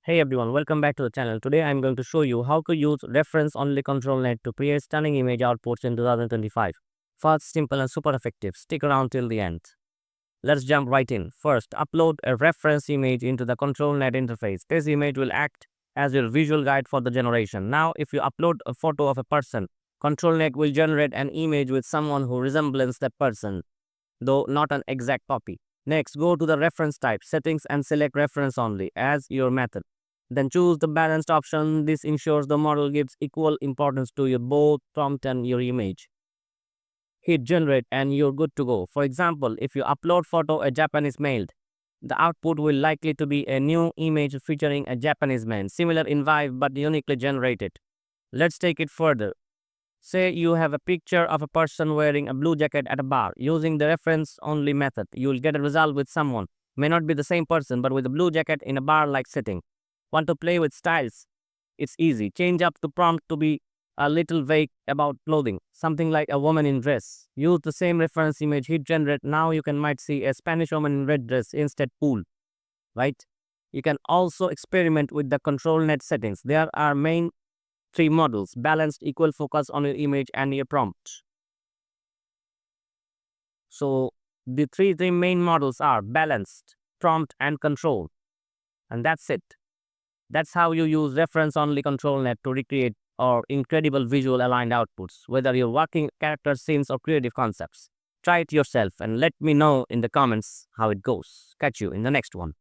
Hey everyone, welcome back to the channel. Today I'm going to show you how to use Reference Only ControlNet to create stunning image outputs in 2025. Fast, simple and super effective. Stick around till the end. Let's jump right in. First, upload a reference image into the ControlNet interface. This image will act as your visual guide for the generation. Now, if you upload a photo of a person, ControlNet will generate an image with someone who resembles that person, though not an exact copy. Next, go to the reference type settings and select reference only as your method. Then choose the balanced option. This ensures the model gives equal importance to your both prompt and your image. Hit generate and you're good to go. For example, if you upload photo a Japanese male, the output will likely to be a new image featuring a Japanese man, similar in vibe but uniquely generated. Let's take it further. Say you have a picture of a person wearing a blue jacket at a bar. Using the reference only method, you will get a result with someone. May not be the same person, but with a blue jacket in a bar like setting. Want to play with styles? It's easy. Change up the prompt to be a little vague about clothing, something like a woman in dress. Use the same reference image, hit generate. Now you can might see a Spanish woman in red dress instead cool, right? You can also experiment with the control net settings. There are main three models: balanced, equal focus on your image and your prompt. So the three main models are balanced, prompt, and control. And that's it. That's how you use reference only ControlNet to recreate or incredible visual aligned outputs, whether you're working character scenes or creative concepts. Try it yourself and let me know in the comments how it goes. Catch you in the next one.